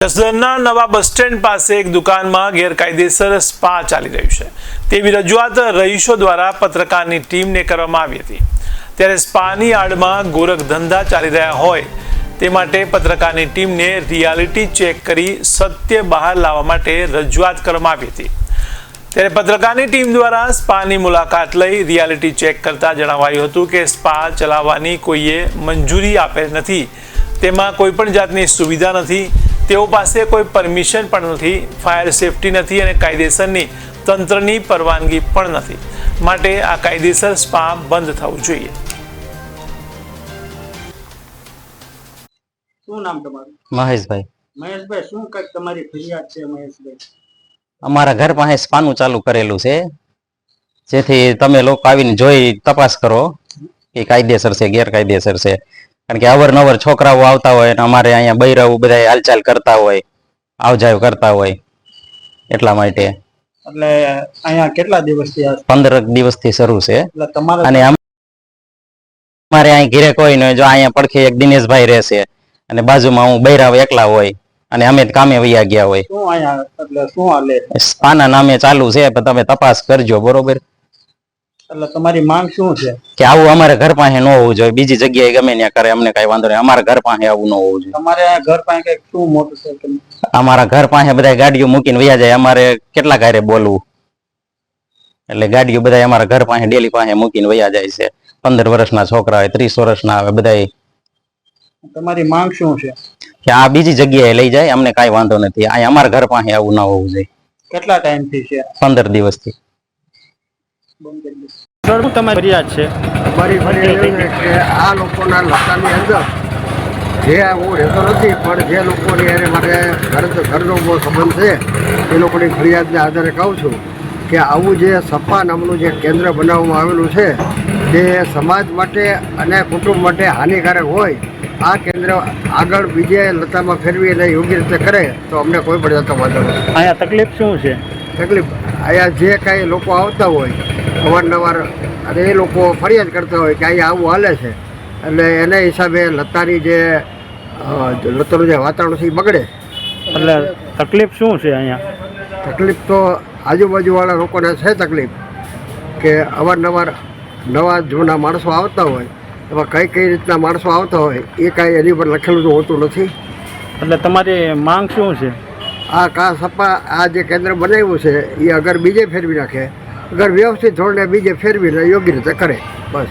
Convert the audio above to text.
જસદણના નવા bus stand પાસે એક દુકાનમાં ગેરકાયદેસર સ્પા ચાલી રહ્યું છે તેવી રજૂઆત રહીશો દ્વારા પત્રકારની ટીમને કરવામાં આવી હતી। ત્યારે સ્પાની આડમાં ગોરખ ધંધા ચાલી રહ્યા હોય તે માટે પત્રકારની ટીમને રિયાલિટી ચેક કરી સત્ય બહાર લાવવા માટે રજૂઆત કરવામાં આવી હતી। ત્યારે પત્રકારની ટીમ દ્વારા સ્પાની મુલાકાત લઈ રિયાલિટી ચેક કરતા જણાવાયું હતું કે સ્પા ચલાવવાની કોઈએ મંજૂરી આપેલ નથી, તેમાં કોઈ પણ જાતની સુવિધા નથી, તેઓ પાસે કોઈ પરમિશન પણ નથી, ફાયર સેફટી નથી અને કાયદેસરની તંત્રની પરવાનગી પણ નથી, માટે આ કાયદેસર સ્પા બંધ થવું જોઈએ। શું નામ તમારું? મહેશભાઈ। મહેશભાઈ, શું કઈક તમારી ફરિયાદ છે? મહેશભાઈ, અમારા ઘર પાસે સ્પાનું ચાલુ કરેલું છે, જેથી તમે લોકો આવીને જોઈ તપાસ કરો કે કાયદેસર છે ગેરકાયદેસર છે। કારણ કે અવરનવર છોકરાઓ આવતા હોય અને અમારે અહીંયા બૈરાઓ બધા હાલચાલ કરતા હોય, આવજાવ કરતા હોય, એટલા માટે। એટલે અહીંયા કેટલા દિવસથી 15 દિવસથી શરૂ છે। એટલે તમારે અને અમારે અહીં ઘરે કોઈ નહીં, જો અહીંયા પડખે એક દિનેશભાઈ રહેશે અને બાજુમાં હું બૈરાવ એકલા હોય અને અમે કામે વૈયા ગયા હોય। શું અહીંયા એટલે શું હાલે? સ્પાના નામે ચાલુ છે, પણ તમે તપાસ કરજો, બરોબર? એટલે તમારી માંગ શું છે? કે આવું અમારે ઘર પાસે ન હોવું જોઈએ, બીજી જગ્યાએ ગમે ત્યાં કરે, અમને કઈ વાંધો નહીં, અમારા ઘર પાસે આવું ન હોવું જોઈએ। તમારે આ ઘર પાસે કઈક શું મોટું છે? અમારા ઘર પાસે બધા ગાડીઓ મૂકીને વયા જાય, અમારે કેટલા ઘરે બોલવું, એટલે ગાડીઓ બધા અમારા ઘર પાસે ડેલી પાસે મૂકીને વયા જાય છે। 15 વર્ષના છોકરા હોય, 30 વર્ષના આવે, બધા। તમારી માંગ શું છે? કે આ બીજી જગ્યાએ લઈ જાય, અમને કઈ વાંધો નથી, અહીંયા અમારા ઘર પાસે આવું ન હોવું જોઈએ। કેટલા ટાઈમ થી છે? 15 દિવસથી। શું તમારી ફરિયાદ છે? મારી ફરિયાદ એ છે કે આ લોકોના લતાની અંદર જે હું રહેતો નથી, પણ જે લોકોની યારે મારે ઘરનો બહુ સંબંધ છે, એ લોકોની ફરિયાદના આધારે કહું છું કે આવું જે સપા નામનું જે કેન્દ્ર બનાવવામાં આવેલું છે તે સમાજ માટે અને કુટુંબ માટે હાનિકારક હોય, આ કેન્દ્ર આગળ બીજે લતામાં ફેરવી અને યોગ્ય રીતે કરે તો અમને કોઈ પણ જતો વાંધો નથી। અહીંયા તકલીફ શું છે? તકલીફ અહીંયા જે કાંઈ લોકો આવતા હોય અવારનવાર અને એ લોકો ફરિયાદ કરતા હોય કે અહીંયા આવું હાલે છે, એટલે એના હિસાબે લતાની જે લતાનું જે વાતાવરણ છે એ બગડે। એટલે તકલીફ શું છે અહીંયા? તકલીફ તો આજુબાજુવાળા લોકોને છે તકલીફ કે અવારનવાર નવા જૂના માણસો આવતા હોય, એમાં કઈ રીતના માણસો આવતા હોય એ કાંઈ એની પર લખેલું તો હોતું નથી। એટલે તમારી માંગ શું છે? આ સપા આ જે કેન્દ્ર બનાવ્યું છે એ અગર બીજે ફેરવી નાખે, અગર વ્યવસ્થિત ધોરણે બીજે ફેરવીને યોગ્ય રીતે કરે, બસ।